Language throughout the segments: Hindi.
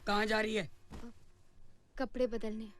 कहाँ जा रही है? कपड़े बदलने।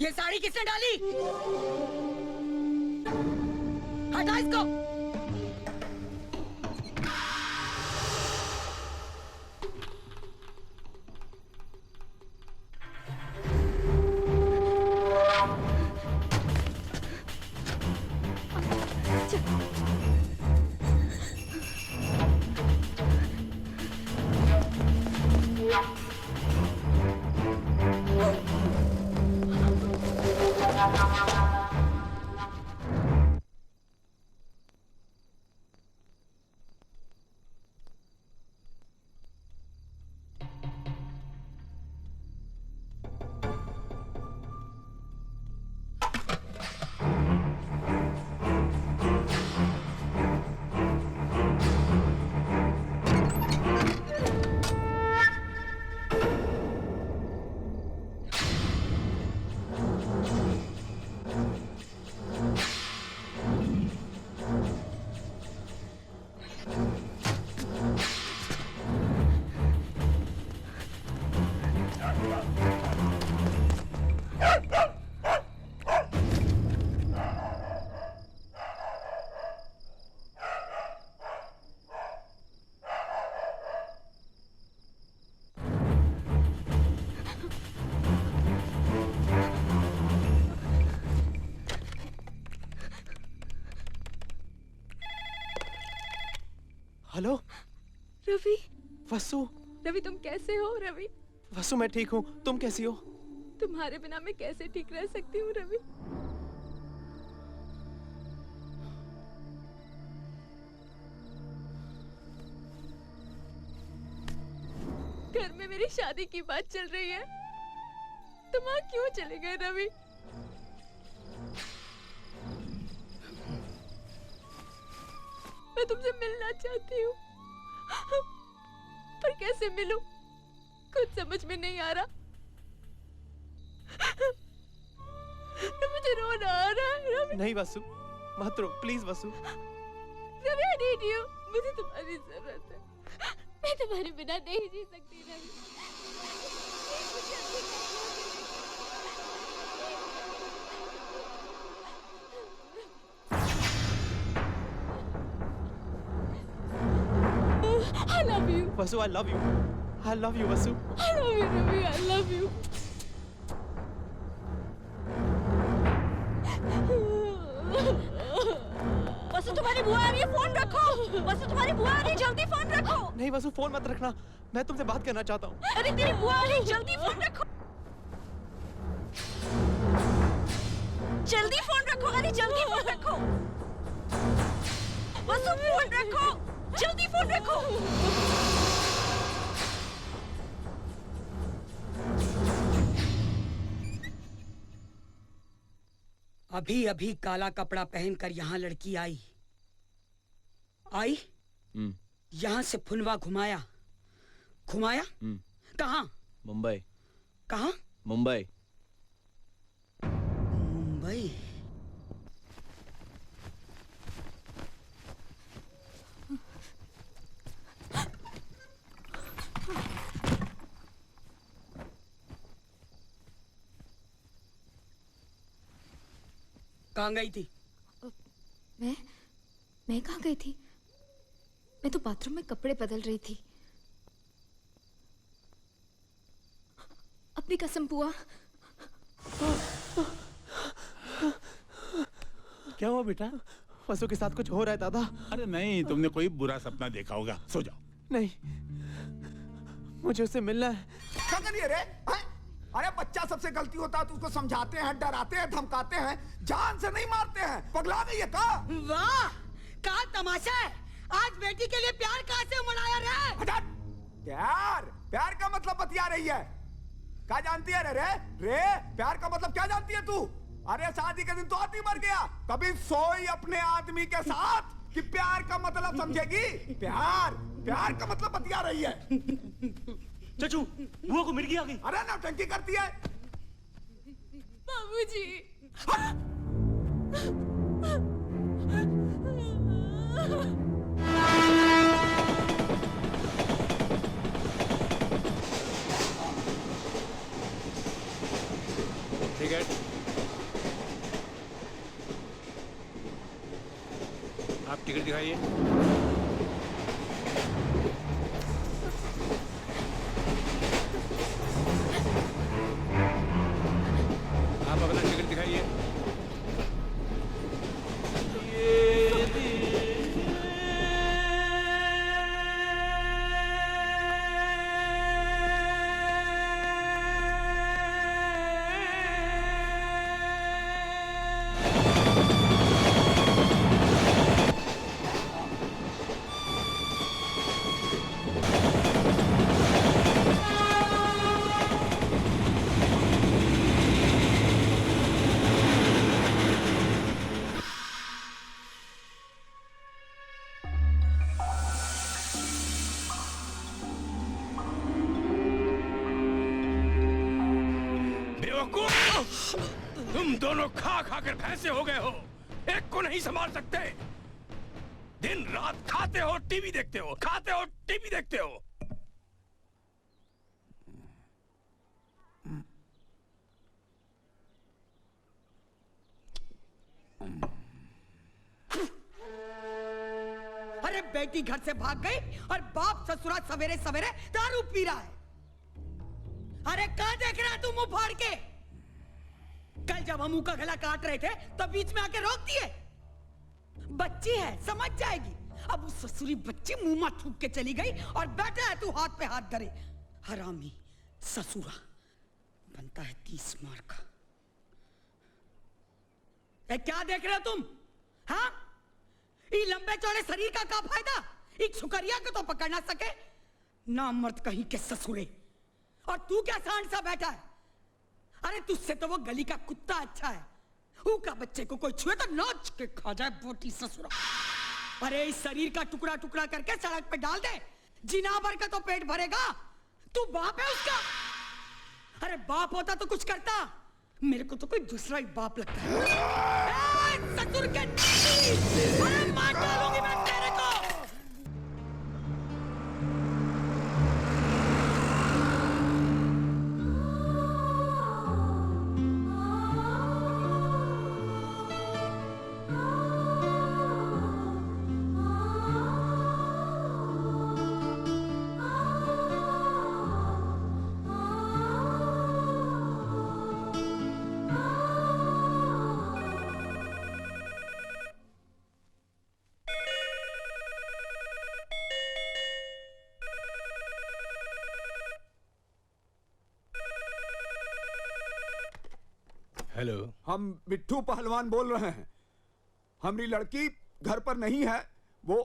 ये साड़ी किसने डाली? हटा इसको। हेलो रवि। वसु। रवि तुम कैसे हो? रवि वसु मैं ठीक हूँ, तुम कैसी हो? तुम्हारे बिना मैं कैसे ठीक रह सकती हूँ रवि? घर में मेरी शादी की बात चल रही है, तुम वहां क्यों चले गए रवि? मैं तुमसे मिलना चाहती हूँ, पर कैसे मिलूं? कुछ समझ में नहीं आ रहा। मुझे रोना आ रहा है रवि। नहीं वसु, मत रो please Vasu. Ravi I need you, मुझे तुम्हारी जरूरत है। मैं तुम्हारे बिना नहीं जी सकती Ravi. I love you. Vasu I love you. I love you Vasu. I love you Ravi, I love you. वसु तुम्हारी बुआ आ रही है, फोन रखो। वसु तुम्हारी बुआ आ रही है, जल्दी फोन रखो। नहीं वसु फोन मत रखना, मैं तुमसे बात करना चाहता हूँ। अरे तेरी बुआ आ रही है, जल्दी फोन रखो। जल्दी फोन रखो, अरे जल्दी फोन रखो। वसु फोन रखो, जल्दी फोन रखो। अभी अभी काला कपड़ा पहनकर यहाँ लड़की आई। यहाँ से फुनवा घुमाया। घुमाया? कहाँ? मुंबई। कहाँ? मुंबई। मुंबई। कहाँ गई थी? मैं कहाँ गई थी? मैं तो बाथरूम में कपड़े बदल रही थी। अपनी कसम बुआ। क्या हुआ बेटा? वसु के साथ कुछ हो रहा है दादा। अरे नहीं, तुमने कोई बुरा सपना देखा होगा, सो जाओ। नहीं, मुझे उससे मिलना है। क्या करिए रे? अरे बच्चा सबसे गलती होता है तो उसको समझाते हैं, डराते हैं, धमकाते हैं, जान से नहीं मारते हैं। पगला गई है का? वाह, क्या तमाशा है! आज बेटी के लिए प्यार कहाँ से मनाया रे? प्यार? प्यार का मतलब बतिया रही है? क्या जानती है रे? रे प्यार का मतलब क्या जानती है तू? अरे शादी के दिन तो आदमी मर गया, कभी सोई अपने आदमी के साथ कि प्यार का मतलब समझेगी? प्यार प्यार का मतलब बतिया रही है। चचू बुआ को मिर्गी आ गई। अरे नौटंकी करती है। बाबूजी। टिकट आप टिकट दिखाइए। आप अपना टिकट दिखाइए। तुम दोनों खा खा कर भैंसे हो गए हो, एक को नहीं संभाल सकते। दिन रात खाते हो टीवी देखते हो, खाते हो टीवी देखते हो। अरे बेटी घर से भाग गई और बाप ससुरा सवेरे सवेरे दारू पी रहा है। अरे कहां देख रहा तू मुंह फाड़ के? कल जब हम मुंह का गला काट रहे थे तो बीच में आके रोक दिए। बच्ची है, समझ जाएगी। अब उस ससुरी बच्ची मुंह में थूक के चली गई और बैठा है तू हाथ पे हाथ धरे। हरामी ससुरा बनता है 30 मार का। क्या देख रहे हो तुम? हाँ, ये लंबे चौड़े शरीर का क्या फायदा? एक सुकरिया को तो पकड़ ना सके, ना मर्द कहीं के ससुरे। और तू क्या सांड सा बैठा है? अरे तुझसे तो वो गली का कुत्ता अच्छा है। का बच्चे को कोई छुए तो नोच के खा जाए बोटी ससुरा। अरे इस शरीर का टुकड़ा टुकड़ा करके सड़क पे डाल दे, जिना भर का तो पेट भरेगा। तू बाप है उसका? अरे बाप होता तो कुछ करता, मेरे को तो कोई दूसरा ही बाप लगता है। ससुर के अरे मार डालूंगी मैं तेरे को। हेलो, हम बिट्ठू पहलवान बोल रहे हैं। हमारी लड़की घर पर नहीं है, वो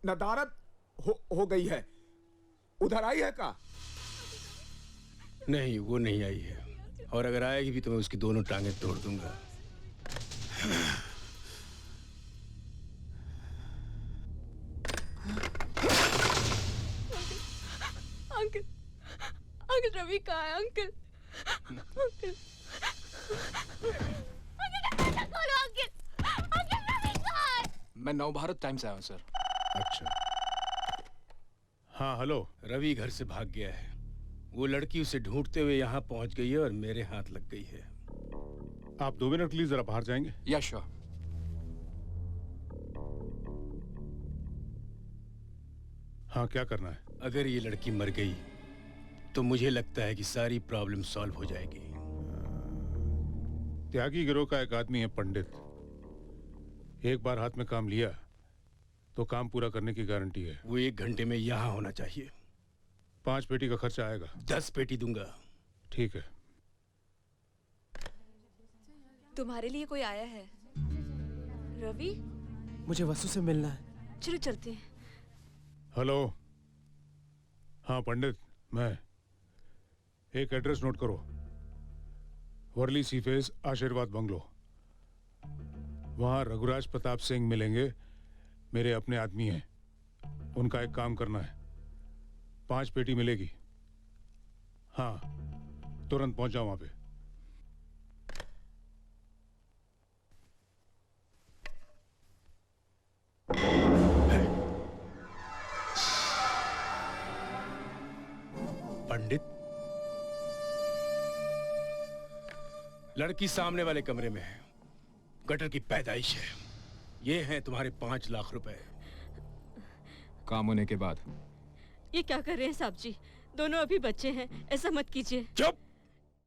नदारद हो गई है। उधर आई है का? नहीं वो नहीं आई है, और अगर आएगी भी तो मैं उसकी दोनों टांगें तोड़ दूंगा। अंकल, अंकल रवि कहाँ है? अंकल, अंकल, मैं नवभारत टाइम से आया हूँ सर। अच्छा, हाँ हेलो। रवि घर से भाग गया है। वो लड़की उसे ढूंढते हुए यहाँ पहुंच गई है और मेरे हाथ लग गई है। आप 2 मिनट के लिए जरा बाहर जाएंगे? या श्योर। हाँ, क्या करना है? अगर ये लड़की मर गई तो मुझे लगता है कि सारी प्रॉब्लम सॉल्व हो जाएगी। त्यागी गिरोह का एक आदमी है पंडित। एक बार हाथ में काम लिया तो काम पूरा करने की गारंटी है। वो 1 घंटे में यहाँ होना चाहिए। 5 पेटी का खर्चा आएगा। 10 पेटी दूंगा। ठीक है। तुम्हारे लिए कोई आया है। रवि, मुझे वसु से मिलना है। चलो चलते हैं। हेलो। हाँ पंडित, मैं। एक एड्रेस नोट करो। वर्ली सीफेस आशीर्वाद बंगलो। वहां रघुराज प्रताप सिंह मिलेंगे, मेरे अपने आदमी हैं। उनका एक काम करना है। 5 पेटी मिलेगी। हाँ, तुरंत पहुंच जाओ वहां पे। पंडित, लड़की सामने वाले कमरे में है। गटर की पैदाइश है। ये हैं तुम्हारे 5 लाख रुपए। काम होने के बाद। ये क्या कर रहे हैं साहब जी? दोनों अभी बच्चे हैं, ऐसा मत कीजिए। चुप!